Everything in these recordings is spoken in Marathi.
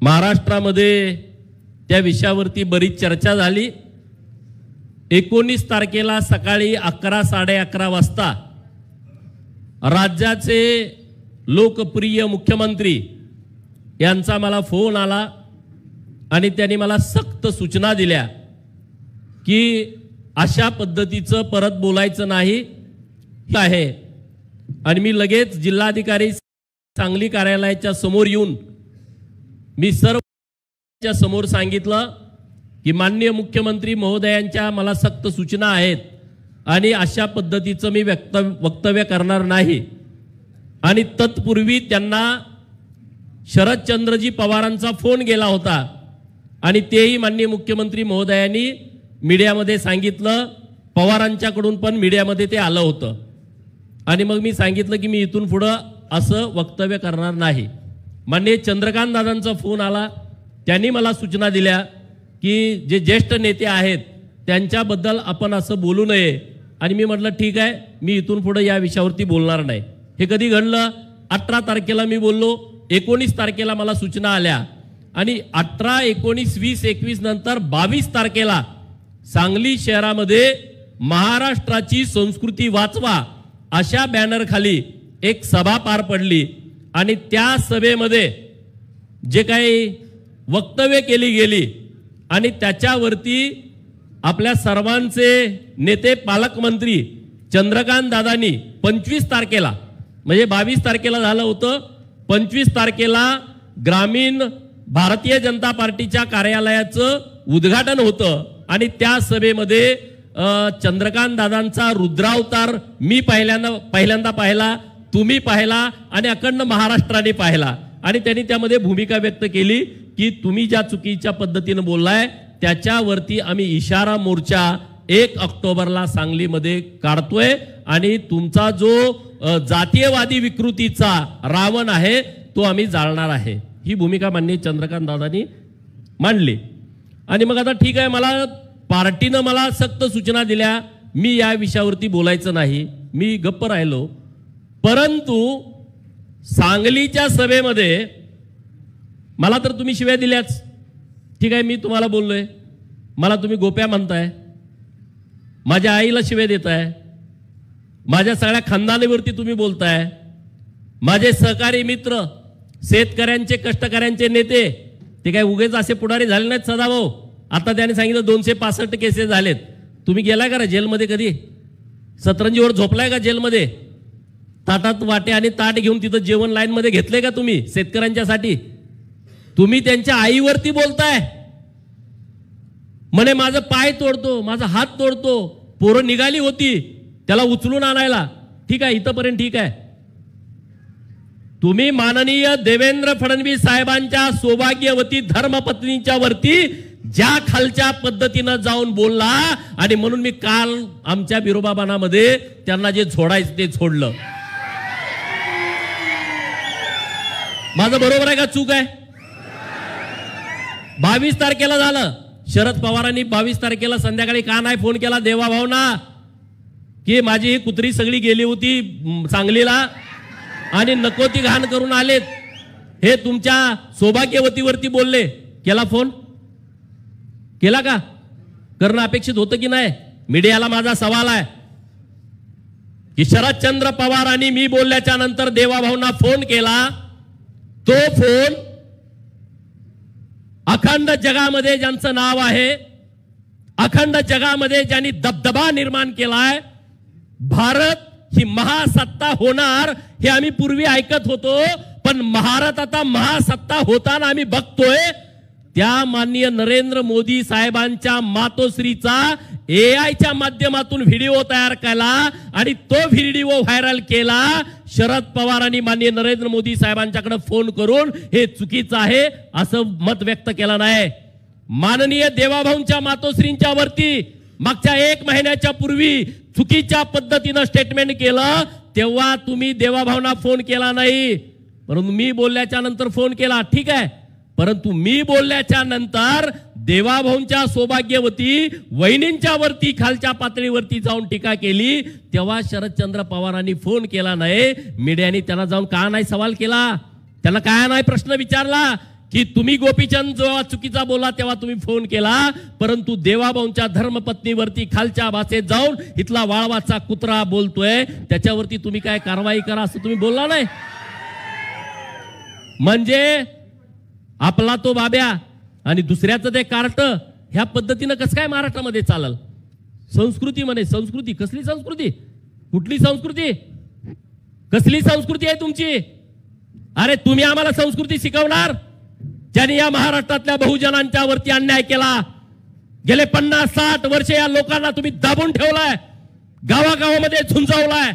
महाराष्ट्रामध्ये त्या विषयावरती बरीच चर्चा झाली। 19 तारखेला सकाळी 11 साडे11 वाजता राज्याचे लोकप्रिय मुख्यमंत्री यांचा मला फोन आला आणि त्यांनी मला सक्त सूचना दिल्या की अशा पद्धतीचं परत बोलायचं नाही आहे। आणि मी लगेच जिल्हाधिकारी सांगली कार्यालयाच्या समोर येऊन मी सर्वच्या समोर सांगितलं की माननीय मुख्यमंत्री महोदयांच्या मला सक्त सूचना आहेत आणि अशा पद्धतीचं मी वक्तव्य करणार नाही। आणि तत्पूर्वी त्यांना शरदचंद्रजी पवारांचा फोन गेला होता आणि तेही माननीय मुख्यमंत्री महोदयांनी मीडियामध्ये सांगितलं, पवारांच्याकडून पण मीडियामध्ये ते आलं होतं। आणि मग मी सांगितलं की मी इथून पुढे असं वक्तव्य करणार नाही। माननीय चंद्रकांत दादांचा फोन आला, त्यांनी मला सूचना दिल्या की जे ज्येष्ठ नेते आहेत त्यांच्याबद्दल आपण असं बोलू नये। आणि मी म्हटलं ठीक आहे, मी इथून पुढे या विषयावरती बोलणार नाही। हे कधी घडलं? 18 तारखेला मी बोललो, 19 तारखेला मला सूचना आल्या आणि 18, 19, 20, 21 नंतर 22 तारखेला सांगली शहरामध्ये महाराष्ट्राची संस्कृती वाचवा अशा बॅनर खाली एक सभा पार पडली आणि त्या सभेमध्ये जे काही वक्तव्य केली गेली आणि त्याच्यावरती आपल्या सर्वांचे नेते पालकमंत्री चंद्रकांत दादांनी 25 तारखेला म्हणजे 22 तारखेला झालं होतं, 25 तारखेला ग्रामीण भारतीय जनता पार्टीच्या कार्यालयाचं उद्घाटन होतं आणि त्या सभेमध्ये चंद्रकांत दादांचा रुद्रावतार मी पहिल्यांदा पाहिला, तुम्ही पाहिला आणि अखंड महाराष्ट्राने पाहिला। आणि त्यांनी त्यामध्ये भूमिका व्यक्त केली की तुम्ही ज्या चुकीच्या पद्धतीने बोललाय त्याच्यावरती आम्ही इशारा मोर्चा 1 ऑक्टोबरला सांगलीमध्ये काढतोय आणि तुमचा जो जातीयवादी विकृतीचा रावण आहे तो आम्ही जाळणार आहे। ही भूमिका माननीय चंद्रकांत दादांनी मांडली। आणि मग आता ठीक आहे, मला पार्टीनं मला सक्त सूचना दिल्या, मी या विषयावरती बोलायचं नाही, मी गप्प राहिलो। परंतु सांगलीच्या सभेमध्ये मला तर तुम्ही शिव्या दिल्याच, ठीक आहे, मी तुम्हाला बोललोय, मला तुम्ही गोप्या म्हणताय, माझ्या आईला शिव्या देताय, माझ्या सगळ्या खानदानीवरती तुम्ही बोलताय, माझे सहकारी मित्र शेतकऱ्यांचे कष्टकऱ्यांचे नेते ते काय उगेच असे पुढारी झाले नाहीत सदाभाऊ। आता त्याने सांगितलं 265 केसेस झालेत। तुम्ही गेलाय का जेलमध्ये कधी? सतरंजीवर झोपलाय का जेलमध्ये? ताटात वाटे आणि ताट घेऊन तिथं जेवण लाईन मध्ये घेतले का तुम्ही शेतकऱ्यांच्यासाठी? तुम्ही त्यांच्या आईवरती बोलताय, म्हणे माझं पाय तोडतो, माझा हात तोडतो, पोरं निघाली होती त्याला उचलून आणायला। ठीक आहे, इथपर्यंत ठीक आहे। तुम्ही माननीय देवेंद्र फडणवीस साहेबांच्या सौभाग्यवती धर्मपत्नीच्या वरती ज्या खालच्या पद्धतीनं जाऊन बोलला आणि म्हणून मी काल आमच्या बिरोबाबानामध्ये त्यांना जे झोडायचं ते झोडलं। माझं बरोबर आहे का चूक आहे? 22 तारखेला झालं। शरद पवारांनी 22 तारखेला संध्याकाळी का नाही फोन केला देवाभावना की माझी ही कुत्री सगळी गेली होती सांगलीला आणि नको ती घाण करून आलेत, हे तुमच्या सौभाग्यवतीवरती बोलले? केला फोन? केला का? करणं अपेक्षित होतं की नाही? मीडियाला माझा सवाल आहे की शरदचंद्र पवारांनी मी बोलल्याच्या नंतर देवाभावना फोन केला, तो फोन अखंड जगामध्ये ज्यांचं नाव आहे, अखंड जगामध्ये ज्यांनी दबदबा निर्माण केलाय, भारत ही महासत्ता होणार हे आम्ही पूर्वी ऐकत होतो, पण भारत आता महासत्ता होताना आम्ही बघतोय। त्या माननीय नरेंद्र मोदी साहेबांच्या मातोश्रीचा एआयच्या माध्यमातून व्हिडिओ तयार केला आणि तो व्हिडिओ व्हायरल केला। शरद पवारांनी माननीय नरेंद्र मोदी साहेबांच्याकडे फोन करून हे चुकीचं आहे असं मत व्यक्त केलं नाही। माननीय देवाभाऊंच्या मातोश्रींच्या वरती मागच्या 1 महिन्याच्या पूर्वी चुकीच्या पद्धतीने स्टेटमेंट केलं, तेव्हा तुम्ही देवाभाऊंना फोन केला नाही, परंतु मी बोलल्याच्या नंतर फोन केला। ठीक आहे, परंतु मी बोलल्याच्या नंतर देवाभाऊंच्या सौभाग्यवती वहिनींच्या वरती खालच्या पातळीवरती जाऊन टीका केली, तेव्हा शरदचंद्र पवारांनी फोन केला नाही। मीडियाने त्यांना जाऊन का नाही सवाल केला? त्यांना काय नाही प्रश्न विचारला की तुम्ही गोपीचंद जेव्हा चुकीचा बोला तेव्हा तुम्ही फोन केला, परंतु देवाभाऊंच्या धर्मपत्नीवरती खालच्या भाषेत जाऊन इथला वाळवाचा कुत्रा बोलतोय त्याच्यावरती तुम्ही काय कारवाई करा असं तुम्ही बोलला नाही. म्हणजे आपला तो बाब्या आणि दुसऱ्याचं ते कार्ट ह्या पद्धतीनं कसं काय महाराष्ट्रामध्ये चालल? संस्कृती म्हणे, संस्कृती कसली संस्कृती? कुठली संस्कृती? कसली संस्कृती आहे तुमची? अरे तुम्ही आम्हाला संस्कृती शिकवणार ज्यांनी या महाराष्ट्रातल्या बहुजनांच्या वरती अन्याय केला. गेले 50-60 वर्षे या लोकांना तुम्ही दाबून ठेवलाय, गावागावामध्ये झुंजवलाय,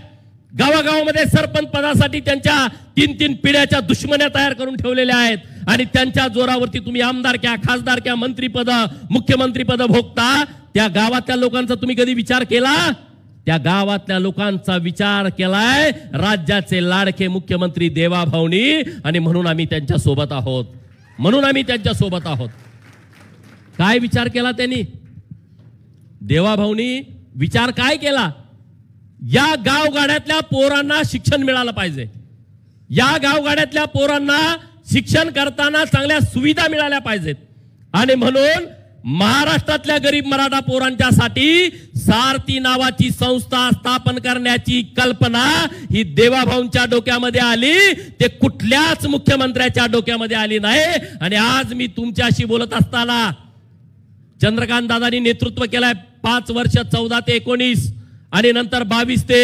गावागावामध्ये सरपंच पदासाठी त्यांच्या 3-3 पिढ्याच्या दुश्मन्या तयार करून ठेवलेल्या आहेत आणि त्यांच्या जोरावरती तुम्ही आमदारक्या, खासदारक्या, मंत्रीपद, मुख्यमंत्रीपद भोगता. त्या गावातल्या लोकांचा तुम्ही कधी विचार केला? त्या गावातल्या लोकांचा विचार केलाय राज्याचे लाडके मुख्यमंत्री देवाभाऊनी आणि म्हणून आम्ही त्यांच्या सोबत आहोत, म्हणून आम्ही त्यांच्या सोबत आहोत. काय विचार केला त्यांनी? देवाभाऊनी विचार काय केला? या गावगाड्यातल्या पोरांना शिक्षण मिळालं पाहिजे, या गावगाड्यातल्या पोरांना शिक्षण करताना चांगल्या सुविधा मिळाल्या पाहिजेत आणि म्हणून महाराष्ट्रातल्या गरीब मराठा पोरांच्यासाठी सारथी नावाची संस्था स्थापन करण्याची कल्पना ही देवाभाऊंच्या डोक्यामध्ये आली, ते कुठल्याच मुख्यमंत्र्याच्या डोक्यामध्ये आली नाही. आणि आज मी तुमच्याशी बोलत असताना चंद्रकांत दादांनी नेतृत्व केलंय 5 वर्ष 14 ते 19 आणि नंतर 22 ते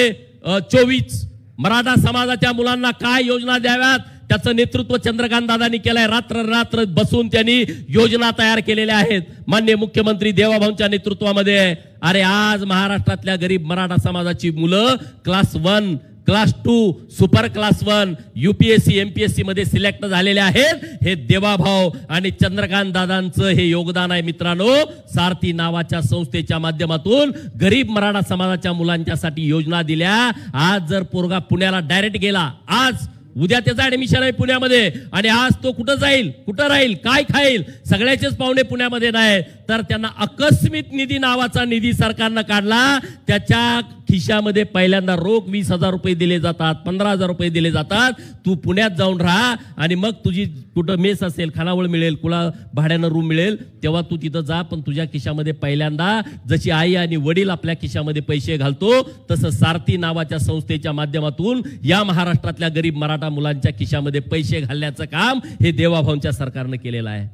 24 मराठा समाजाच्या मुलांना काय योजना द्याव्यात त्याचं नेतृत्व चंद्रकांत दादांनी केलंय. रात्र रात्र बसून त्यांनी योजना तयार केलेल्या आहेत माननीय मुख्यमंत्री देवाभाऊंच्या नेतृत्वामध्ये. अरे आज महाराष्ट्रातल्या गरीब मराठा समाजाची मुलं class 1, class 2, super class 1 UPSC MPSC मध्ये सिलेक्ट झालेले आहेत. हे देवाभाऊ आणि चंद्रकांत दादांचं हे योगदान आहे मित्रांनो. सारथी नावाच्या संस्थेच्या माध्यमातून गरीब मराठा समाजाच्या मुलांच्यासाठी योजना दिल्या. आज जर पोरगा पुण्याला डायरेक्ट गेला, आज उद्या त्याचं ऍडमिशन आहे पुण्यामध्ये आणि आज तो कुठं जाईल, कुठं राहील, काय खाईल, सगळ्याचेच पाहुणे पुण्यामध्ये नाही, तर त्यांना आकस्मिक निधी नावाचा निधी सरकारनं काढला. त्याच्या खिशामध्ये पहिल्यांदा रोख 20,000 रुपये दिले जातात, 15,000 रुपये दिले जातात. तू पुण्यात जाऊन राहा आणि मग तुझी कुठं मेस असेल, खानावळ मिळेल, कुला भाड्यानं रूम मिळेल, तेव्हा तू तिथं जा. पण तुझ्या खिशामध्ये पहिल्यांदा जशी आई आणि वडील आपल्या खिशामध्ये पैसे घालतो तसं सारथी नावाच्या संस्थेच्या माध्यमातून या महाराष्ट्रातल्या गरीब मराठा मुलांच्या खिशामध्ये पैसे घालण्याचं काम हे देवाभाऊंच्या सरकारनं केलेलं आहे.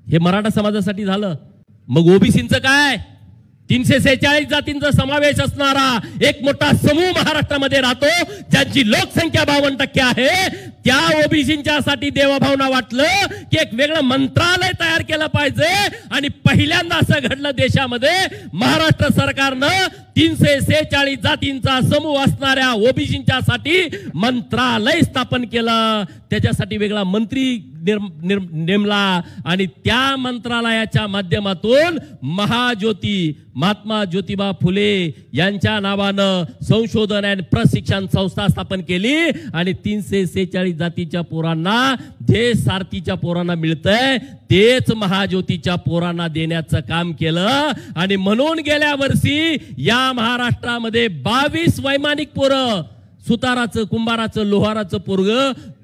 हे मराठा समाजासाठी झालं. मग ओबीसींचं काय? 346 जातींचा समावेश असणारा एक मोठा समूह महाराष्ट्रामध्ये राहतो ज्यांची लोकसंख्या 52% आहे. त्या ओबीसींच्यासाठी देवाभाऊंना वाटलं की एक वेगळं मंत्रालय तयार केलं पाहिजे आणि पहिल्यांदा असं घडलं देशामध्ये. महाराष्ट्र सरकारनं 346 जातींचा समूह असणाऱ्या ओबीसींच्यासाठी मंत्रालय स्थापन केलं. त्याच्यासाठी वेगळा मंत्री नेमला आणि त्या मंत्रालयाच्या माध्यमातून महाज्योती महात्मा ज्योतिबा फुले यांच्या नावानं संशोधन आणि प्रशिक्षण संस्था स्थापन केली आणि 346 जातीच्या पोरांना जे सारथीच्या पोरांना मिळतंय तेच महाज्योतीच्या पोरांना देण्याचं काम केलं. आणि म्हणून गेल्या वर्षी या महाराष्ट्रामध्ये 22 वैमानिक पोरं, सुताराचं, कुंभाराचं, लोहाराचं पोरग,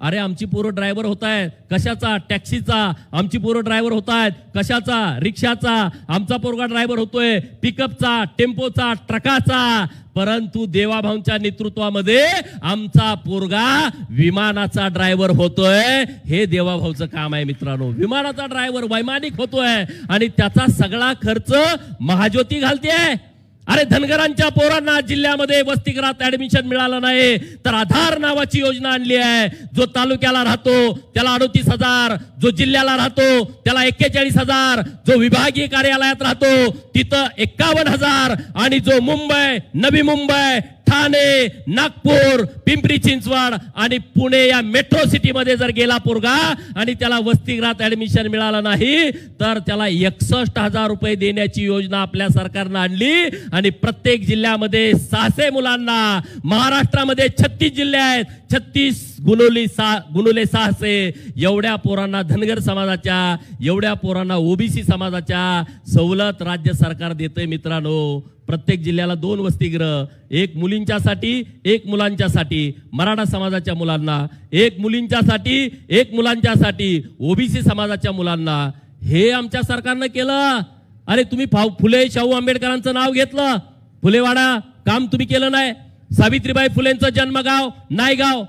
अरे आमची पोरं ड्रायव्हर होत आहेत कशाचा? टॅक्सीचा. आमची पोरं ड्रायव्हर होत आहेत कशाचा? रिक्षाचा. आमचा पोरगा ड्रायव्हर होतोय पिकअपचा, टेम्पोचा, ट्रकाचा. परंतु देवाभाऊंच्या नेतृत्वामध्ये आमचा पोरगा विमानाचा ड्रायव्हर होतोय. हे देवाभाऊचं काम आहे मित्रांनो. विमानाचा ड्रायव्हर, वैमानिक होतोय आणि त्याचा सगळा खर्च महाज्योती घालते. अरे धनगरांच्या पोरांना जिल्ह्यामध्ये वसतिगृहात ऍडमिशन मिळालं नाही तर आधार नावाची योजना आणली आहे. जो तालुक्याला राहतो त्याला 38,000, जो जिल्ह्याला राहतो त्याला 41,000, जो विभागीय कार्यालयात राहतो तिथं 51,000 आणि जो मुंबई, नवी मुंबई, ठाणे, नागपूर, पिंपरी चिंचवड आणि पुणे या मेट्रो सिटी मध्ये जर गेला पोरगा आणि त्याला वसतिगृहात ऍडमिशन मिळालं नाही तर त्याला 61,000 रुपये देण्याची योजना आपल्या सरकारनं आणली. आणि प्रत्येक जिल्ह्यामध्ये 600 मुलांना, महाराष्ट्रामध्ये 36 जिल्हे आहेत, 36 गुणुले 600 एवढ्या पोरांना धनगर समाजाच्या, एवढ्या पोरांना ओबीसी समाजाच्या सवलत राज्य सरकार देतंय मित्रांनो। प्रत्येक जिल्ह्याला 2 वसतिगृह, एक मुलींच्यासाठी एक मुलांच्यासाठी, मराठा समाजाच्या मुलांना, एक मुलींच्यासाठी एक मुलांच्यासाठी, ओबीसी समाजाच्या मुलांना। हे आमच्या सरकारनं केलं। अरे तुम्ही फुले शाहू आंबेडकरांचं नाव घेतलं, फुलेवाडा काम तुम्ही केलं नाही। सावित्रीबाई फुलेंचं जन्मगाव नायगाव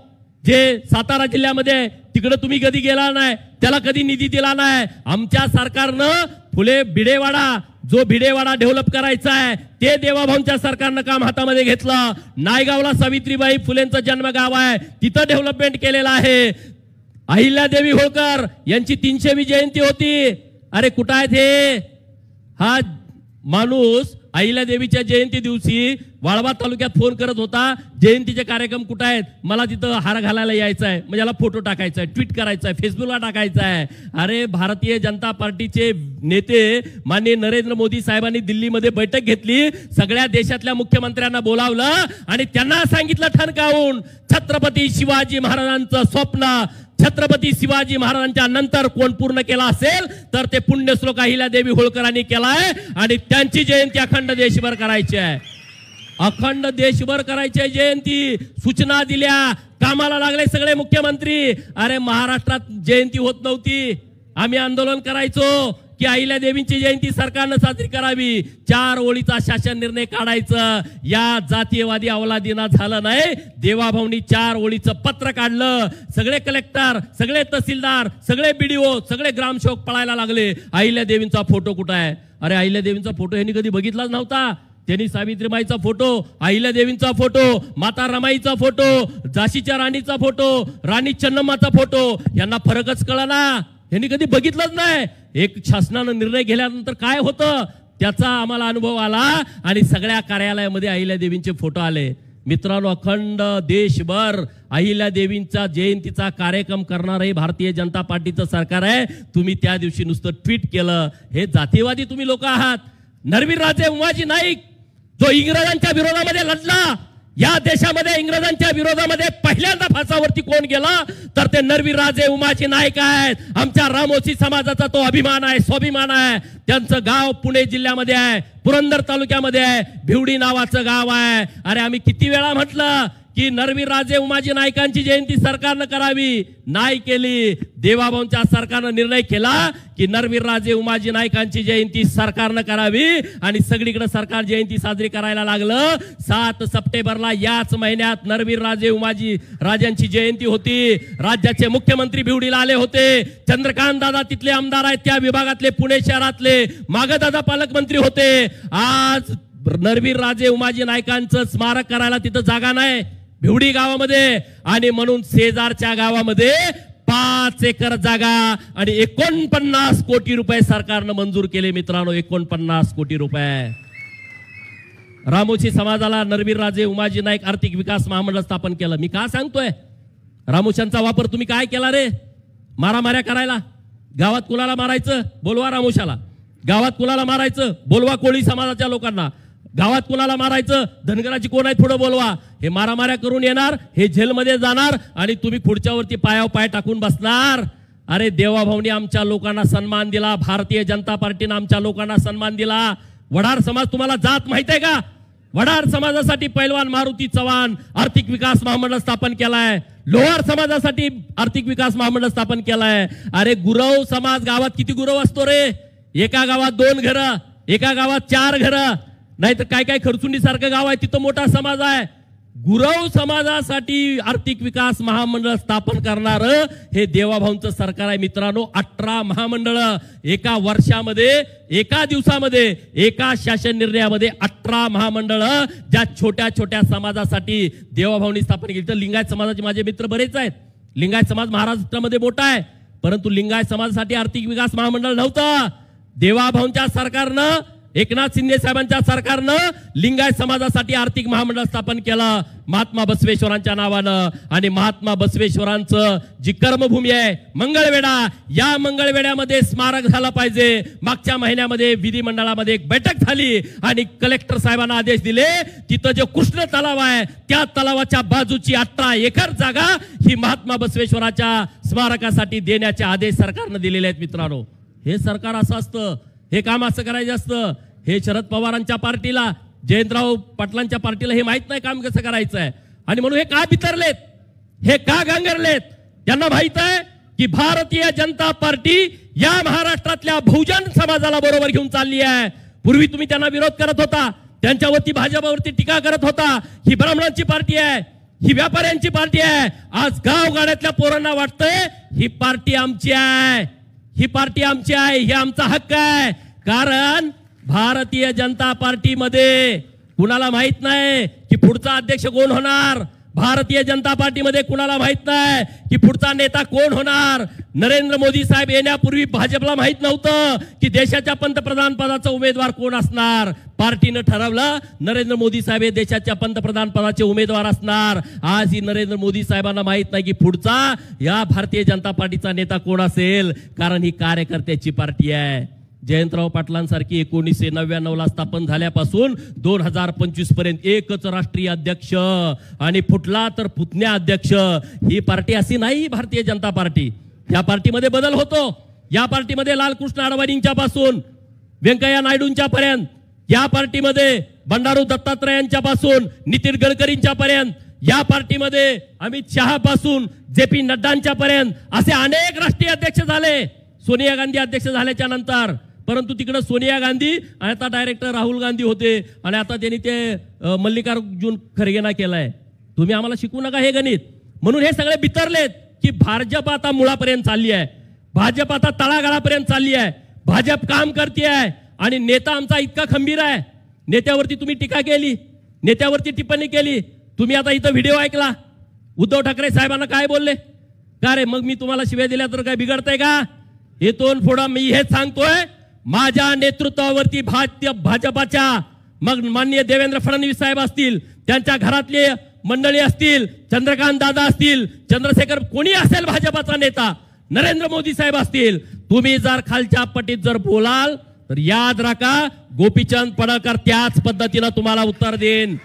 जे सातारा जिल्ह्यामध्ये, तिकडे तुम्ही कधी गेला नाही, त्याला कधी निधी दिला नाही। आमच्या सरकारनं फुले भिडेवाडा, जो भिडेवाडा डेव्हलप करायचा आहे ते देवाभाऊंच्या सरकारनं काम हातामध्ये घेतलं। नायगावला सावित्रीबाई फुलेंचं जन्मगाव आहे, तिथं डेव्हलपमेंट केलेलं आहे। अहिल्यादेवी होळकर यांची 300वी जयंती होती। अरे कुठं आहेत हे? हा माणूस अहिल्यादेवीच्या जयंती दिवशी वाळवा तालुक्यात फोन करत होता, जयंतीचे कार्यक्रम कुठे आहेत, मला तिथं हार घालायला यायचं आहे, म्हणजे याला फोटो टाकायचा आहे, ट्विट करायचा आहे, फेसबुकला टाकायचा आहे। अरे भारतीय जनता पार्टीचे नेते माननीय नरेंद्र मोदी साहेबांनी दिल्लीमध्ये बैठक घेतली, सगळ्या देशातल्या मुख्यमंत्र्यांना बोलावलं आणि त्यांना सांगितलं ठणकावून, छत्रपती शिवाजी महाराजांचं स्वप्न छत्रपती शिवाजी महाराजांच्या नंतर कोण पूर्ण केला असेल तर ते पुण्यश्लोक अहिल्यादेवी होळकरांनी केलाय आणि त्यांची जयंती अखंड देशभर करायची आहे। अखंड देशभर करायची आहे जयंती। सूचना दिल्या, कामाला लागले सगळे मुख्यमंत्री। अरे महाराष्ट्रात जयंती होत नव्हती, आम्ही आंदोलन करायचो की अहिल्यादेवींची जयंती सरकारनं साजरी करावी, 4 ओळीचा शासन निर्णय काढायचं। या जातीयवादी अवलादीना झालं नाही, देवाभाऊंनी 4 ओळीचं पत्र काढलं। सगळे कलेक्टर, सगळे तहसीलदार, सगळे बीडीओ, सगळे ग्रामसेवक पळायला लागले, अहिल्यादेवींचा फोटो कुठं आहे? अरे अहिल्यादेवींचा फोटो यांनी कधी बघितलाच नव्हता। त्यांनी सावित्रीबाईचा फोटो, अहिल्यादेवींचा फोटो, माता रमाईचा फोटो, झाशीच्या राणीचा फोटो, राणी चन्नम्माचा फोटो, यांना फरकच कळना, यांनी कधी बघितलंच नाही। एक शासनानं निर्णय घेतल्यानंतर काय होतं त्याचा आम्हाला अनुभव आला आणि सगळ्या कार्यालयामध्ये अहिल्यादेवींचे फोटो आले। मित्रांनो, अखंड देशभर अहिल्यादेवींचा जयंतीचा कार्यक्रम करणारे भारतीय जनता पार्टीचं सरकार आहे। तुम्ही त्या दिवशी नुसतं ट्विट केलं, हे जातीवादी तुम्ही लोक आहात। नरवीर राजे उमाजी नाईक जो इंग्रजांच्या विरोधामध्ये लढला, या देशामध्ये इंग्रजांच्या विरोधामध्ये पहिल्यांदा फासावरती कोण गेला तर ते नरवीर राजे उमाजी नाईक आहेत। आमच्या रामोशी समाजाचा तो अभिमान आहे, स्वाभिमान आहे। त्यांचं गाव पुणे जिल्ह्यामध्ये आहे, पुरंदर तालुक्यामध्ये आहे, भिवडी नावाचं गाव आहे। अरे आम्ही किती वेळा म्हटलं की नरवीर राजे उमाजी नाईकांची जयंती सरकारनं करावी, नाही केली। देवाभाऊंच्या सरकारनं निर्णय केला की नरवीर राजे उमाजी नाईकांची जयंती सरकारनं करावी आणि सगळीकडे सरकार जयंती साजरी करायला लागलं। 7 सप्टेंबरला याच महिन्यात नरवीर राजे उमाजी राजांची जयंती होती। राज्याचे मुख्यमंत्री भिवडीला आले होते, चंद्रकांत दादा तिथले आमदार आहेत त्या विभागातले, पुणे शहरातले, मागे दादा पालकमंत्री होते। आज नरवीर राजे उमाजी नाईकांचं स्मारक करायला तिथं जागा नाही भिवडी गावामध्ये, आणि म्हणून शेजारच्या गावामध्ये 5 एकर जागा आणि 49 कोटी रुपये सरकारनं मंजूर केले। मित्रांनो, 49 कोटी रुपये। रामोशी समाजाला नरवीर राजे उमाजी नाईक आर्थिक विकास महामंडळ स्थापन केलं। मी का सांगतोय? रामोशांचा वापर तुम्ही काय केला रे? मारामाऱ्या करायला। गावात कुणाला मारायचं बोलवा रामोशाला, गावात कुणाला मारायचं बोलवा कोळी समाजाच्या लोकांना, गावात कुणाला मारायचं धनगराची कोण आहे पुढे बोलवा। हे मारामाऱ्या करून येणार, हे जेलमध्ये जाणार आणि तुम्ही खुर्च्यावरती पायावर पाय टाकून बसणार। अरे देवाभाऊंनी आमच्या लोकांना सन्मान दिला, भारतीय जनता पार्टीने आमच्या लोकांना सन्मान दिला। वडार समाज तुम्हाला जात माहित आहे का? वडार समाजासाठी पैलवान मारुती चव्हाण आर्थिक विकास महामंडळ स्थापन केलाय, लोहार समाजासाठी आर्थिक विकास महामंडळ स्थापन केलाय। अरे गुरव समाज गावात किती गुरव असतो रे? एका गावात 2 घरं, एका गावात 4 घरं, नाहीतर काय काय खरचुंडी सारखं गाव आहे तिथं मोठा समाज आहे। गुरव समाजासाठी आर्थिक विकास महामंडळ स्थापन करणार हे देवाभाऊंचं सरकार आहे। मित्रांनो, 18 महामंडळ एका वर्षामध्ये, एका दिवसामध्ये, एका शासन निर्णयामध्ये 18 महामंडळ ज्या छोट्या छोट्या समाजासाठी देवाभाऊंनी स्थापन केली। तर लिंगायत समाजाचे माझे मित्र बरेच आहेत, लिंगायत समाज महाराष्ट्रामध्ये मोठा आहे, परंतु लिंगायत समाजासाठी आर्थिक विकास महामंडळ नव्हतं। देवाभाऊंच्या सरकारनं एकनाथ शिंदे साहेबांच्या सरकारनं लिंगायत समाजासाठी आर्थिक महामंडळ स्थापन केलं महात्मा बसवेश्वरांच्या नावानं। आणि महात्मा बसवेश्वरांचं जी कर्मभूमी आहे मंगळवेढा, या मंगळवेढ्यामध्ये स्मारक झालं पाहिजे। मागच्या महिन्यामध्ये विधिमंडळामध्ये एक बैठक झाली आणि कलेक्टर साहेबांना आदेश दिले, तिथं जो कृष्ण तलाव आहे त्या तलावाच्या बाजूची 18 एकर जागा ही महात्मा बसवेश्वराच्या स्मारकासाठी देण्याचे आदेश सरकारनं दिलेले आहेत। मित्रांनो, हे सरकार असं असतं, हे काम असं करायचं असतं। हे शरद पवारांच्या पार्टीला, जयंतराव पाटलांच्या पार्टीला हे माहित नाही काम कसं करायचं आहे। आणि म्हणून हे का बिथरलेत, हे का गांगरलेत? त्यांना माहित आहे की भारतीय जनता पार्टी या महाराष्ट्रातल्या बहुजन समाजाला बरोबर घेऊन चालली आहे। पूर्वी तुम्ही त्यांना विरोध करत होता, त्यांच्यावरती भाजपावरती टीका करत होता, ही ब्राह्मणांची पार्टी आहे, ही व्यापाऱ्यांची पार्टी आहे। आज गावगाड्यातल्या पोरांना वाटतंय ही पार्टी आमची आहे, ही पार्टी आमची आहे, ही आमचा हक्क आहे। कारण भारतीय जनता पार्टीमध्ये कुणाला माहित नाही की पुढचा अध्यक्ष कोण होणार। भारतीय जनता पार्टीमध्ये कुणाला माहित नाही की पुढचा नेता कोण होणार। नरेंद्र मोदी साहेब येण्यापूर्वी भाजपला माहित नव्हतं की देशाच्या पंतप्रधान पदाचा उमेदवार कोण असणार। पार्टीनं ठरवलं नरेंद्र मोदी साहेब हे देशाच्या पंतप्रधान पदाचे उमेदवार असणार। आज ही नरेंद्र मोदी साहेबांना माहित नाही की पुढचा या भारतीय जनता पार्टीचा नेता कोण असेल, कारण ही कार्यकर्त्याची पार्टी आहे। जयंतराव पाटलांसारखी 1999ला स्थापन झाल्यापासून 2025 पर्यंत एकच राष्ट्रीय अध्यक्ष आणि फुटला तर पुतण्या अध्यक्ष। ही पार्टी अशी नाही भारतीय जनता पार्टी। या पार्टीमध्ये बदल होतो। या पार्टीमध्ये लालकृष्ण अडवाणींच्या पासून व्यंकय्या नायडूंच्या पर्यंत, या पार्टीमध्ये बंडारू दत्तात्रयांच्या पासून नितीन गडकरींच्या पर्यंत, या पार्टीमध्ये अमित शहा पासून JP नड्डांच्या पर्यंत असे अनेक राष्ट्रीय अध्यक्ष झाले। सोनिया गांधी अध्यक्ष झाल्याच्या नंतर, परंतु तिकडे सोनिया गांधी आणि आता डायरेक्टर राहुल गांधी होते आणि आता त्यांनी ते मल्लिकार्जुन खरगेंना केलाय। तुम्ही आम्हाला शिकवू नका हे गणित। म्हणून हे सगळे बिथरलेत की भाजप आता मुळापर्यंत चालली आहे, भाजप आता तळागाळापर्यंत चालली आहे, भाजप काम करते आहे आणि नेता आमचा इतका खंबीर आहे। नेत्यावरती तुम्ही टीका केली, नेत्यावरती टिप्पणी केली, तुम्ही आता इथं व्हिडिओ ऐकला, उद्धव ठाकरे साहेबांना काय बोलले का रे? मग मी तुम्हाला शिव्या दिल्या तर काय बिघडतंय का? इथून पुढे मी हेच सांगतोय, माझ्या नेतृत्वावरती भाजपाच्या मग माननीय देवेंद्र फडणवीस साहेब असतील, त्यांच्या घरातले मंडळी असतील, चंद्रकांत दादा असतील, चंद्रशेखर कोणी असेल भाजपाचा नेता, नरेंद्र मोदी साहेब असतील, तुम्ही जर खालच्या पटीत जर बोलाल तर याद राखा गोपीचंद पडळकर त्याच पद्धतीने तुम्हाला उत्तर देईन,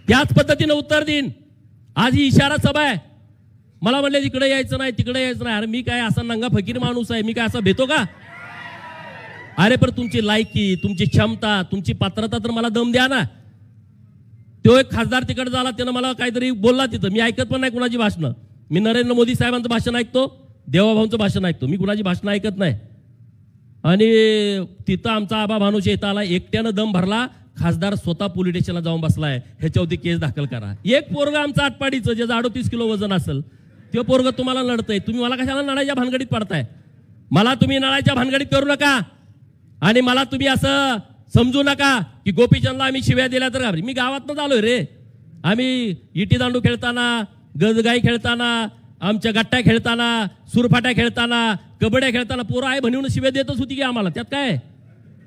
त्याच पद्धतीने उत्तर देईन। आज ही इशारा सभा आहे। मला म्हणले तिकडे यायचं नाही, तिकडे यायचं नाही। अरे मी काय असा नंगा फकीर माणूस आहे, मी काय असा भेटतो का? अरे पण तुमची लायकी, तुमची क्षमता, तुमची पात्रता तर मला दम द्या ना। तो एक खासदार तिकडे झाला, त्यानं मला काहीतरी बोलला तिथं, मी ऐकत पण नाही कुणाची भाषणं। मी नरेंद्र मोदी साहेबांचं भाषण ऐकतो, देवाभाऊंचं भाषण ऐकतो, मी कुणाची भाषणं ऐकत नाही। आणि तिथं आमचा आबा भानुशे येता आला, एकट्यानं दम भरला, खासदार स्वतः पोलीस स्टेशनला जाऊन बसलाय, ह्याच्यावरती केस दाखल करा। एक पोरग आमचा आटपाडीचं ज्याचं 38 किलो वजन असेल, ते पोरग तुम्हाला लढतंय, तुम्ही मला कशाला नळाच्या भानगडीत पडताय? मला तुम्ही नळाच्या भानगडीत करू नका आणि मला तुम्ही असं समजू नका की गोपीचंदला आम्ही शिव्या दिल्या तर घाबरी। मी गावातनं आलोय रे, आम्ही इटी दांडू खेळताना, गजगाई खेळताना, आमच्या गट्ट्या खेळताना, सुरफाट्या खेळताना, कबड्या खेळताना पोरं आहे म्हणून शिव्या देतच होती की आम्हाला, त्यात काय?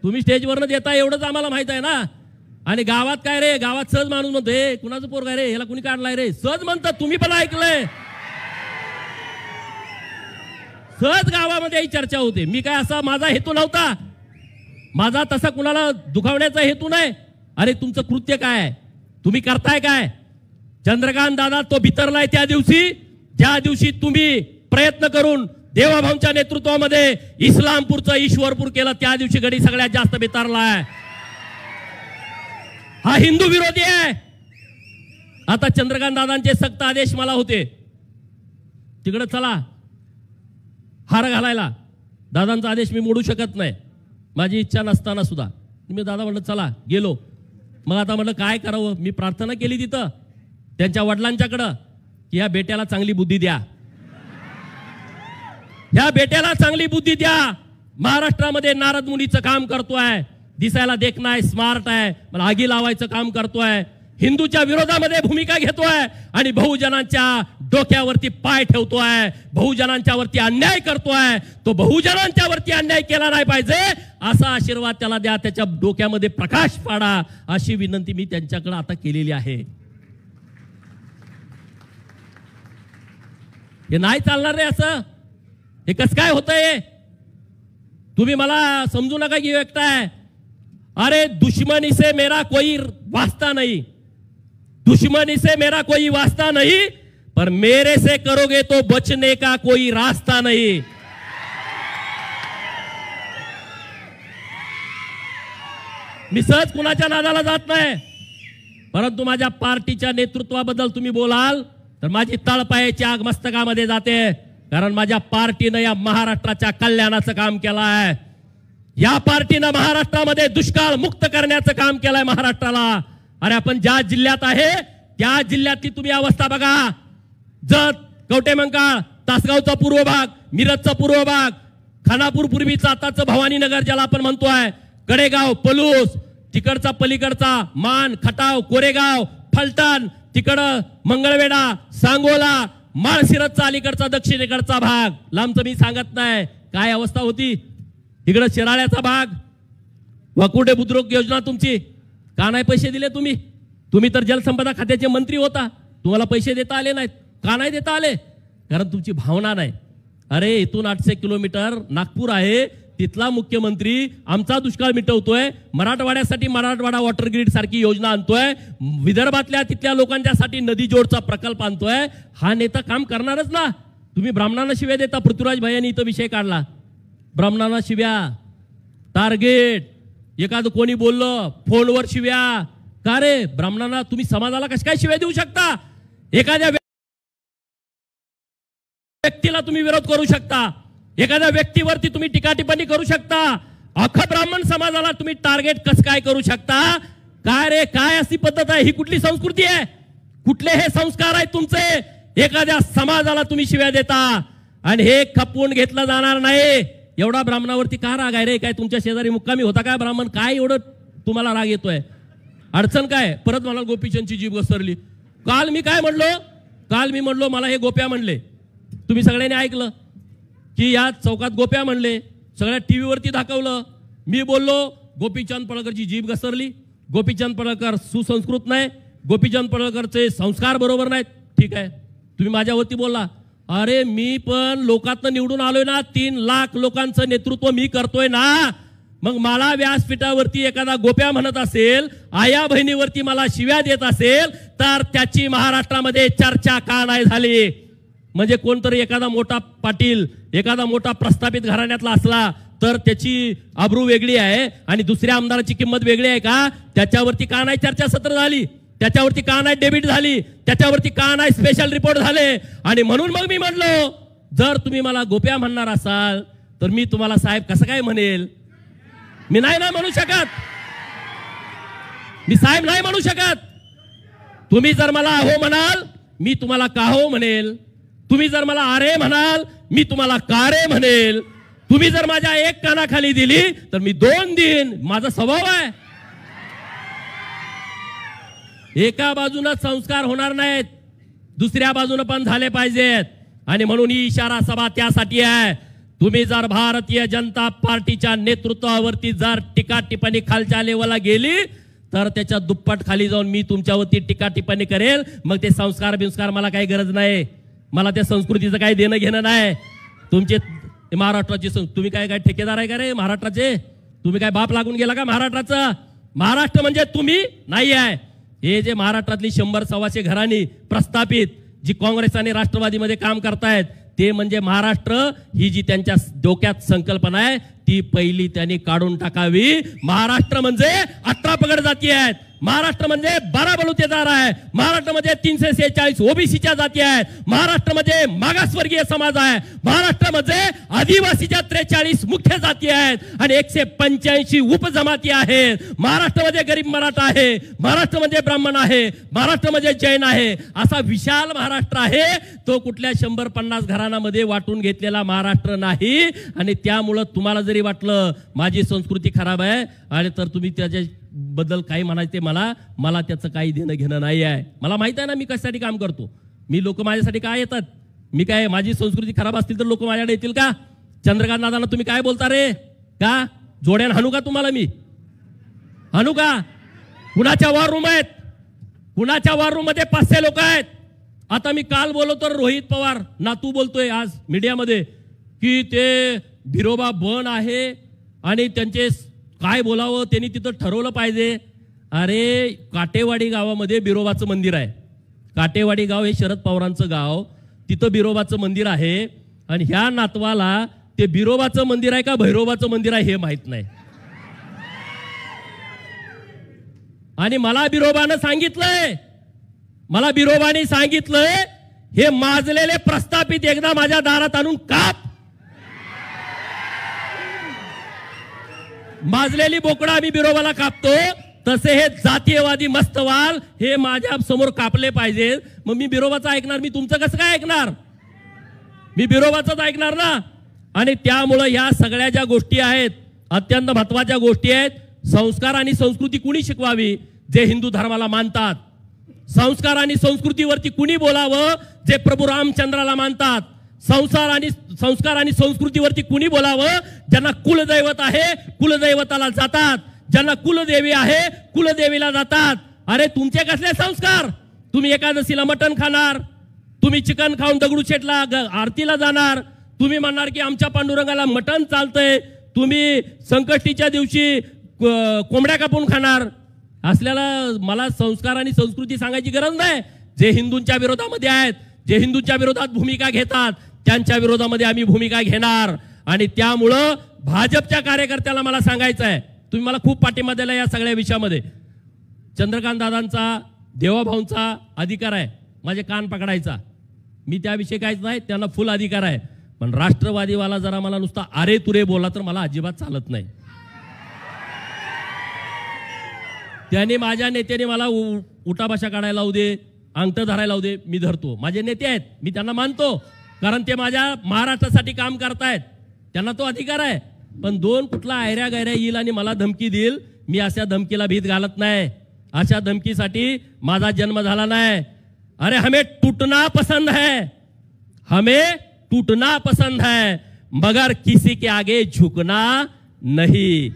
तुम्ही स्टेजवरनं देता एवढंच आम्हाला माहित आहे ना। आणि गावात काय रे, गावात सहज माणूस म्हणतो हे कुणाचं पोरग आहे रे, ह्याला कुणी काढलाय रे, सहज म्हणतात, तुम्ही पण ऐकलंय, सहज गावामध्ये ही चर्चा होते। मी काय असा माझा हेतू नव्हता, माझा तसा कुणाला दुखावण्याचा हेतू नाही। अरे तुमचं कृत्य काय आहे, तुम्ही करताय काय? चंद्रकांत दादा तो बितरलाय त्या दिवशी, ज्या दिवशी तुम्ही प्रयत्न करून देवाभाऊंच्या नेतृत्वामध्ये इस्लामपूरचं ईश्वरपूर केलं, त्या दिवशी गडी सगळ्यात जास्त बितरलाय। हा हिंदू विरोधी आहे। आता चंद्रकांत दादांचे सक्त आदेश मला होते, तिकडे चला हार घालायला, दादांचा आदेश मी मोडू शकत नाही, माझी इच्छा नसताना सुद्धा मी दादा म्हणलं चला गेलो। मग आता म्हणलं काय करावं, मी प्रार्थना केली तिथं त्यांच्या वडिलांच्याकडं की या बेट्याला चांगली बुद्धी द्या, या बेट्याला चांगली बुद्धी द्या। महाराष्ट्रामध्ये नारद मुनीचं काम करतोय, दिसायला देखणं आहे, स्मार्ट आहे, मला आगी लावायचं काम करतोय, हिंदूच्या विरोधामध्ये भूमिका घेतोय आणि बहुजनांच्या डोक्यावरती पाय ठेवतोय, बहुजनांच्या वरती अन्याय करतोय। तो बहुजनांच्या वरती अन्याय केला नाही पाहिजे असा आशीर्वाद त्याला द्या, त्याच्या डोक्यामध्ये प्रकाश पाडा अशी विनंती मी त्यांच्याकडे आता केलेली आहे। हे नाही चालणार रे, असं हे कसं काय होतंय? तुम्ही मला समजू नका की एकटा आहे। अरे दुश्मनी से मेरा कोई वास्ता नहीं, दुश्मनी से मेरा कोई वास्ता नहीं, पर मेरे से करोगे तो बचने का कोई रास्ता नहीं। मी सहज कुणाच्या नादाला जात नाही, परंतु माझ्या पार्टीच्या नेतृत्वाबद्दल तुम्ही बोलाल तर माझी तळपायाची आग मस्तकामध्ये जाते, कारण माझ्या पार्टीनं या महाराष्ट्राच्या कल्याणाचं काम केलं आहे। या पार्टीनं महाराष्ट्रामध्ये दुष्काळ मुक्त करण्याचं काम केलंय महाराष्ट्राला। अरे आपण ज्या जिल्ह्यात आहे त्या जिल्ह्यातली तुम्ही अवस्था बघा, जत, कवटेमंकाळ, तासगावचा पूर्व भाग, मिरजचा पूर्व भाग, खानापूर पूर्वीचा आताचं भवानीनगर ज्याला आपण म्हणतोय, कडेगाव, पलूस, तिकडचा पलीकडचा मान, खटाव, कोरेगाव, फलटण, तिकडं मंगळवेढा, सांगोला, माळशिरसचा अलीकडचा दक्षिणेकडचा भाग, लांबचं मी सांगत नाही काय अवस्था होती। इकडं शिराळ्याचा भाग, वकुडे बुद्रुक योजना तुमची का नाही पैसे दिले तुम्ही? तुम्ही तर जलसंपदा खात्याचे मंत्री होता, तुम्हाला पैसे देता आले नाहीत का? नाही देता आले कारण तुमची भावना नाही। अरे इथून 800 किलोमीटर नागपूर आहे, तिथला मुख्यमंत्री आमचा दुष्काळ मिटवतोय, मराठवाड्यासाठी मराठवाडा वॉटर ग्रीड सारखी योजना आणतोय, विदर्भातल्या तिथल्या लोकांच्यासाठी नदी जोडचा प्रकल्प आणतोय। हा नेता काम करणारच ना। तुम्ही ब्राह्मणांना शिव्या देता, पृथ्वीराज भाईंनी इथं विषय काढला, ब्राह्मणांना शिव्या, टार्गेट, एखादं कोणी बोललं फोनवर शिव्या, का रे ब्राह्मणांना तुम्ही समाजाला कशा काय शिव्या देऊ शकता? एखाद्या व्यक्तीला तुम्ही विरोध करू शकता, एखाद्या व्यक्तीवरती तुम्ही टीका टिप्पणी करू शकता, अख्खा ब्राह्मण समाजाला तुम्ही टार्गेट कसं काय करू शकता? काय रे, काय अशी पद्धत आहे? ही कुठली संस्कृती आहे? कुठले हे संस्कार आहेत तुमचे? एखाद्या समाजाला तुम्ही शिव्या देता आणि हे खपवून घेतलं जाणार नाही। एवढा ब्राह्मणावरती का राग आहे रे? काय तुमच्या शेजारी मुक्कामी होता काय ब्राह्मण? काय एवढं तुम्हाला राग येतोय? अडचण काय? परत मला गोपीचंदची जीभ घसरली। काल मी काय म्हणलो? काल मी म्हणलो मला हे गोप्या म्हणले, तुम्ही सगळ्यांनी ऐकलं की या चौकात गोप्या म्हणले, सगळ्या टीव्हीवरती दाखवलं। मी बोललो गोपीचंद पडळकरची जीभ घसरली, गोपीचंद पडळकर सुसंस्कृत नाही, गोपीचंद पडळकरचे संस्कार बरोबर नाहीत। ठीक आहे, तुम्ही माझ्यावरती बोलला, अरे मी पण लोकांतनं निवडून आलोय ना, 3 लाख लोकांचं नेतृत्व मी करतोय ना। मग मला व्यासपीठावरती एखादा गोप्या म्हणत असेल, आया बहिणीवरती मला शिव्या देत असेल, तर त्याची महाराष्ट्रामध्ये चर्चा का नाही झाली? म्हणजे कोणतरी एखादा मोठा पाटील, एखादा मोठा प्रस्थापित घराण्यातला असला तर त्याची आबरू वेगळी आहे आणि दुसऱ्या आमदाराची किंमत वेगळी आहे का? त्याच्यावरती का नाही चर्चासत्र झाली? त्याच्यावरती का नाही डेबिट झाली? त्याच्यावरती का नाही स्पेशल रिपोर्ट झाले? आणि म्हणून मग मी म्हणलो, जर तुम्ही मला गोप्या म्हणणार असाल तर मी तुम्हाला साहेब कसं काय म्हणेल? मी नाही ना म्हणू शकत, मी साहेब नाही म्हणू शकत। तुम्ही जर मला हो म्हणाल मी तुम्हाला का हो म्हणेल, तुम्ही जर मला अरे म्हणाल मी तुम्हाला का रे म्हणेल, तुम्ही जर माझ्या एक कानाखाली दिली तर मी 2 देईन, माझा स्वभाव आहे। एका बाजूने संस्कार होणार नाहीत, दुसऱ्या बाजूने पण झाले पाहिजेत। आणि म्हणून ही इशारा सभा त्यासाठी आहे, तुम्ही जर भारतीय जनता पार्टीच्या नेतृत्वावरती जर टीका टिप्पणी खालच्या लेवलला गेली तर त्याच्या दुप्पट खाली जाऊन मी तुमच्यावरती टीका टिप्पणी करेल। मग ते संस्कार बिंस्कार मला काही गरज नाही, मला त्या संस्कृतीचं काही देणं घेणं नाही। तुमचे महाराष्ट्राची तुम्ही काय काय ठेकेदार आहे का रे महाराष्ट्राचे? तुम्ही काय बाप लागून गेला का महाराष्ट्राचं? महाराष्ट्र म्हणजे तुम्ही नाही आहे। हे जे महाराष्ट्रातली 100-125 घराणी प्रस्थापित जी काँग्रेस आणि राष्ट्रवादीमध्ये काम करतायत ते म्हणजे महाराष्ट्र ही जी त्यांच्या डोक्यात संकल्पना आहे ती पहिली त्यांनी काढून टाकावी। महाराष्ट्र म्हणजे 18 पगड जाती आहेत, महाराष्ट्र म्हणजे 12 बलुतेदार आहे, महाराष्ट्र म्हणजे 346 ओबीसीच्या जाती आहेत, महाराष्ट्र म्हणजे मागासवर्गीय समाज आहे, महाराष्ट्र म्हणजे आदिवासीच्या 43 मुख्य जाती आहेत आणि 185 उपजमाती आहेत, महाराष्ट्र म्हणजे गरीब मराठा आहे, महाराष्ट्र म्हणजे ब्राह्मण आहे, महाराष्ट्र म्हणजे जैन आहे। असा विशाल महाराष्ट्र आहे, तो कुठल्या 100-50 घराण्यामध्ये वाटून घेतलेला महाराष्ट्र नाही। आणि त्यामुळे तुम्हाला जरी वाटलं माझी संस्कृती खराब आहे आणि तर तुम्ही त्याच्या बद्दल काही म्हणायचे मला त्याचं काही देणं घेणं नाही आहे. मला माहित आहे ना मी कशासाठी काम करतो. मी लोक माझ्यासाठी काय येतात. मी काय माझी संस्कृती खराब असतील तर लोक माझ्याकडे येतील का. चंद्रकांत दादांना तुम्ही काय बोलता रे का. जोड्यान हाणू का तुम्हाला मी हाणू का. कुणाच्या वॉर रूम आहेत. कुणाच्या वॉर रूम मध्ये 500 लोक आहेत. आता मी काल बोलतो रोहित पवार नातू बोलतोय आज मीडियामध्ये की ते बिरोबा बन आहे आणि त्यांचे काय बोलावं त्यांनी तिथं ठरवलं पाहिजे. अरे काटेवाडी गावामध्ये बिरोबाचं मंदिर आहे. काटेवाडी गाव हे शरद पवारांचं गाव. तिथं बिरोबाचं मंदिर आहे आणि ह्या नातवाला ते बिरोबाचं मंदिर आहे का भैरोबाचं मंदिर आहे हे माहित नाही. आणि मला बिरोबानं सांगितलंय हे माजलेले प्रस्थापित एकदा माझ्या दारात आणून काप. माजलेली बोकडा आम्ही बिरोबाला कापतो तसे हे जातीयवादी मस्तवाल हे माझ्या समोर कापले पाहिजे. मग मी बिरोबाचं ऐकणार. मी तुमचं कसं काय ऐकणार. मी बिरोबाचंच ऐकणार ना. आणि त्यामुळं या सगळ्या ज्या गोष्टी आहेत अत्यंत महत्वाच्या गोष्टी आहेत. संस्कार आणि संस्कृती कुणी शिकवावी जे हिंदू धर्माला मानतात. संस्कार आणि संस्कृतीवरती कुणी बोलावं जे प्रभू रामचंद्राला मानतात. संस्कार आणि संस्कृतीवरती कुणी बोलावं ज्यांना कुलदैवत आहे कुलदैवताला जातात. ज्यांना कुलदेवी आहे कुलदेवीला जातात. अरे तुमचे कसले संस्कार. तुम्ही एकादशीला मटण खाणार. तुम्ही चिकन खाऊन दगडूशेठला आरतीला जाणार. तुम्ही म्हणणार की आमच्या पांडुरंगाला मटण चालतंय. तुम्ही संकष्टीच्या दिवशी कोंबड्या कापून खाणार. असल्याला मला संस्कार आणि संस्कृती सांगायची गरज नाही. जे हिंदूंच्या विरोधामध्ये आहेत जे हिंदूंच्या विरोधात भूमिका घेतात त्यांच्या विरोधामध्ये आम्ही भूमिका घेणार. आणि त्यामुळं भाजपच्या कार्यकर्त्याला मला सांगायचं आहे तुम्ही मला खूप पाठिंबा दिला या सगळ्या विषयामध्ये. चंद्रकांत दादांचा देवाभाऊंचा अधिकार आहे माझे कान पकडायचा. मी त्याविषयी काहीच नाही. त्यांना फुल अधिकार आहे. पण राष्ट्रवादीवाला जरा मला नुसता अरे तुरे बोला तर मला अजिबात चालत नाही. त्यांनी माझ्या नेत्याने मला उठाभाषा काढायला लावू दे अंगठं धरायला लावू दे मी धरतो. माझे नेते आहेत मी त्यांना मानतो कारण ते माझ्या महाराष्ट्रासाठी काम करतायत. त्यांना तो अधिकार आहे. पण दोन कुठला आयऱ्या गायऱ्या येईल आणि मला धमकी देईल मी अशा धमकीला भीत घालत नाही. अशा धमकीसाठी माझा जन्म झाला नाही. अरे हमें टूटना पसंद है मगर किसी के आगे झुकना नहीं.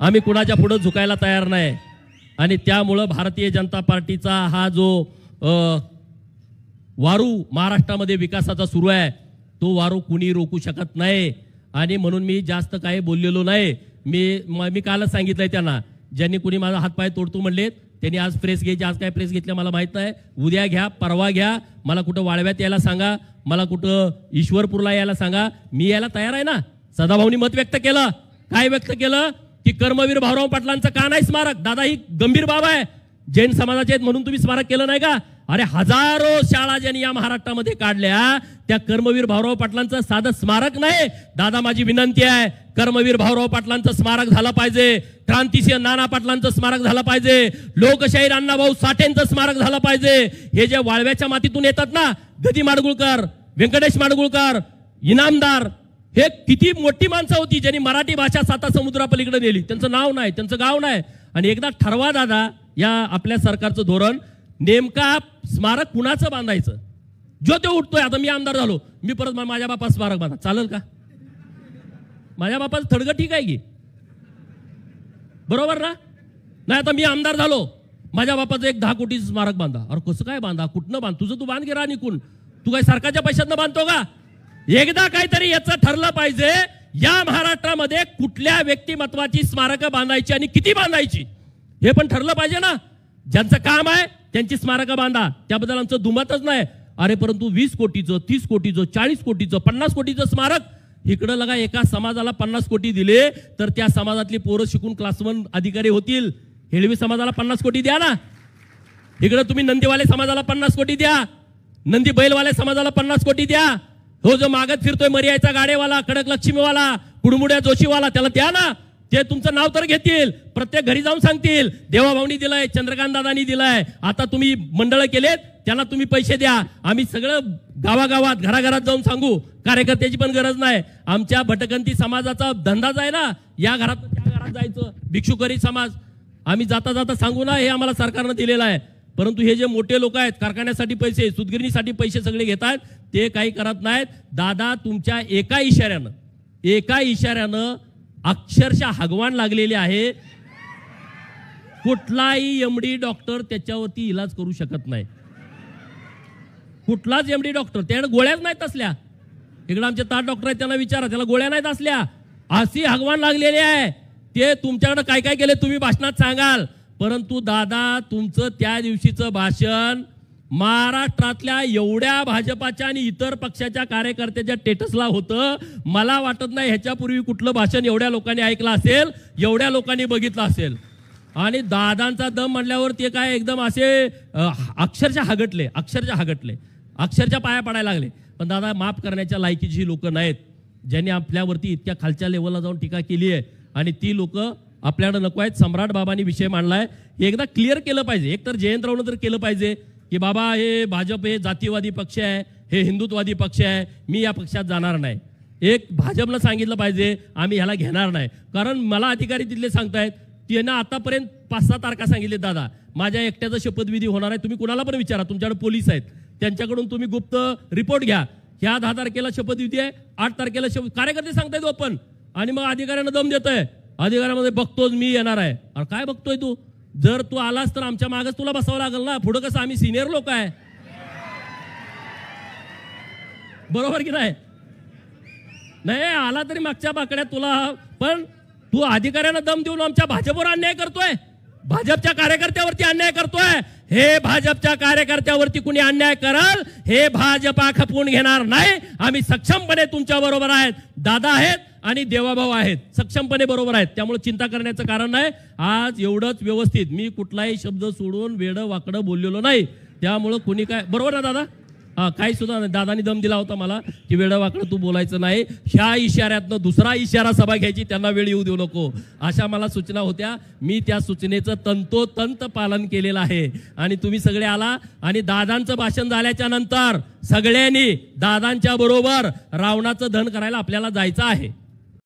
आम्ही कुणाच्या पुढे झुकायला तयार नाही. आणि त्यामुळं भारतीय जनता पार्टीचा हा जो वारू महाराष्ट्रामध्ये विकासाचा सुरू आहे तो वारू कुणी रोखू शकत नाही. आणि म्हणून मी जास्त काही बोललेलो नाही. मी कालच सांगितलंय त्यांना ज्यांनी कुणी माझा हातपाय तोडतो म्हणले त्यांनी आज प्रेस घ्यायची. आज काय प्रेस घेतल्या मला माहित नाही. उद्या घ्या परवा घ्या. मला कुठं वाळव्यात यायला सांगा. मला कुठं ईश्वरपूरला यायला सांगा. मी यायला तयार आहे ना. सदाभाऊनी मत व्यक्त केलं. काय व्यक्त केलं की कर्मवीर भाऊराव पाटलांचं का नाही स्मारक. दादा ही गंभीर बाब आहे. जैन समाजाचे आहेत म्हणून तुम्ही स्मारक केलं नाही का. अरे हजारो शाळा ज्यांनी या महाराष्ट्रामध्ये काढल्या त्या कर्मवीर भाऊराव पाटलांचं साधं स्मारक नाही. दादा माझी विनंती आहे कर्मवीर भाऊराव पाटलांचं स्मारक झालं पाहिजे. क्रांतिसिंह नाना पाटलांचं स्मारक झालं पाहिजे. लोकशाहीर अण्णाभाऊ साठेंचं स्मारक झालं पाहिजे. हे जे वाळव्याच्या मातीतून येतात ना गदी माडगुळकर व्यंकटेश माडगुळकर इनामदार हे किती मोठी माणसं होती ज्यांनी मराठी भाषा 7 समुद्रापलीकडे नेली. त्यांचं नाव नाही त्यांचं गाव नाही. आणि एकदा ठरवा दादा या आपल्या सरकारचं धोरण नेमका स्मारक कुणाचं बांधायचं. जो ते उठतोय आता मी आमदार झालो मी परत माझ्या बापा स्मारक बांधा चालेल का. माझ्या बापाचं थडगं ठीक आहे की बरोबर ना. नाही आता मी आमदार झालो माझ्या बापाचं एक 10 कोटीचं स्मारक बांधा. अरे कसं काय बांधा कुठनं बांध तुझं तू बांध गिरा निकून. तू काय सरकारच्या पैशातनं बांधतो का. एकदा काहीतरी याचं ठरलं पाहिजे या महाराष्ट्रामध्ये कुठल्या व्यक्तिमत्वाची स्मारकं बांधायची आणि किती बांधायची हे पण ठरलं पाहिजे ना. ज्यांचं काम आहे त्यांची स्मारकं बांधा. त्याबद्दल आमचं दुमतच नाही. अरे परंतु 20 कोटीचं 30 कोटीचं 40 कोटीचं 50 कोटीचं स्मारक इकडं लगा एका समाजाला 50 कोटी दिले तर त्या समाजातली पोरं शिकून क्लास 1 अधिकारी होतील. हेळवी समाजाला 50 कोटी द्या ना. इकडं तुम्ही नंदीवाले समाजाला 50 कोटी द्या. नंदी बैलवाले समाजाला 50 कोटी द्या. हो जो मागत फिरतोय मर्यायचा गाडेवाला कडक लक्ष्मीवाला कुडमुड्या जोशीवाला त्याला द्या ना. ते तुमचं नाव तर घेतील. प्रत्येक घरी जाऊन सांगतील देवाभाऊनी दिलाय चंद्रकांत दादानी दिलाय. आता तुम्ही मंडळ केलेत त्यांना तुम्ही पैसे द्या. आम्ही सगळं गावागावात घराघरात जाऊन सांगू. कार्यकर्त्याची पण गरज नाही. आमच्या भटकंती समाजाचा धंदाच आहे ना. या घरात त्या घरात जायचं. भिक्षुकरी समाज आम्ही जाता जाता सांगू ना, हे आम्हाला सरकारनं दिलेलं आहे. परंतु हे जे मोठे लोक आहेत, कारखान्यासाठी पैसे, सुतगिरणीसाठी पैसे सगळे घेतात, ते काही करत नाहीत. दादा तुमच्या एका इशाऱ्यानं अक्षरशः हगवान लागलेले आहे. कुठलाही एमडी डॉक्टर त्याच्यावरती इलाज करू शकत नाही. कुठलाच एमडी डॉक्टर, त्याने गोळ्याच नाहीत असल्या. इकडे आमचे ताट डॉक्टर आहेत, त्यांना विचारा, त्याला गोळ्या नाहीत असल्या. अशी हगवान लागलेली आहे. ते तुमच्याकडे काय काय केले तुम्ही भाषणात सांगाल. परंतु दादा तुमचं त्या दिवशीचं भाषण महाराष्ट्रातल्या एवढ्या भाजपाच्या आणि इतर पक्षाच्या कार्यकर्त्याच्या स्टेटसला होतं. मला वाटत नाही ह्याच्यापूर्वी कुठलं भाषण एवढ्या लोकांनी ऐकलं असेल, एवढ्या लोकांनी बघितलं असेल. आणि दादांचा दम म्हणल्यावर ते काय एकदम असे अक्षरशः हगटले, अक्षरशः पाया पडायला लागले. पण दादा माफ करण्याच्या लायकीची लोक नाहीत, ज्यांनी आपल्यावरती इतक्या खालच्या लेवलला जाऊन टीका केली आहे. आणि ती लोक आपल्याकडे नको आहेत. सम्राट बाबांनी विषय मांडलाय, हे एकदा क्लिअर केलं पाहिजे. एक तर जयंतरावनं तर केलं पाहिजे की बाबा हे भाजप हे जातीवादी पक्ष आहे, हे हिंदुत्ववादी पक्ष आहे, मी या पक्षात जाणार नाही. एक भाजपला सांगितलं पाहिजे आम्ही ह्याला घेणार नाही. कारण मला अधिकारी तिथले सांगतायत, त्यांना आतापर्यंत 5-6 तारखा सांगितले. दादा माझ्या एकट्याचा शपथविधी होणार आहे, तुम्ही कुणाला पण विचारा, तुमच्याकडे पोलीस आहेत, त्यांच्याकडून तुम्ही गुप्त रिपोर्ट घ्या. ह्या 10 तारखेला शपथविधी आहे, 8 तारखेला कार्यकर्ते सांगतायत ओपन. आणि मग अधिकाऱ्यांना दम देतोय, अधिकाऱ्यामध्ये बघतोच मी येणार आहे. अरे काय बघतोय तू? जर तू आलास तर आमच्या मागच तुला बसावं लागेल ना. पुढं कसं आम्ही सिनियर लोक आहे, बरोबर की नाही? नाही आला तरी मागच्या बाकड्यात तुला. पण तू अधिकाऱ्यांना दम देऊन आमच्या भाजपवर अन्याय करतोय, भाजपच्या कार्यकर्त्यावरती अन्याय करतोय. हे भाजपच्या कार्यकर्त्यावरती कुणी अन्याय कराल हे भाजपा खपवून घेणार नाही. आम्ही सक्षमपणे तुमच्या बरोबर आहेत. दादा आहेत आणि देवाभाऊ आहेत, सक्षमपणे बरोबर आहेत. त्यामुळे चिंता करण्याचं कारण नाही. आज एवढंच व्यवस्थित, मी कुठलाही शब्द सोडून वेडं वाकडं बोललेलो नाही. त्यामुळं कुणी काय, बरोबर ना दादा? काही सुद्धा नाही. दादानी दम दिला होता मला की वेडं वाकडं तू बोलायचं नाही. ह्या इशाऱ्यातनं दुसरा इशारा सभा घ्यायची, त्यांना वेळ येऊ देऊ नको, अशा मला सूचना होत्या. मी त्या सूचनेचं तंतोतंत पालन केलेलं आहे. आणि तुम्ही सगळे आला आणि दादांचं भाषण झाल्याच्या नंतर सगळ्यांनी दादांच्या बरोबर रावणाचं दहन करायला आपल्याला जायचं आहे.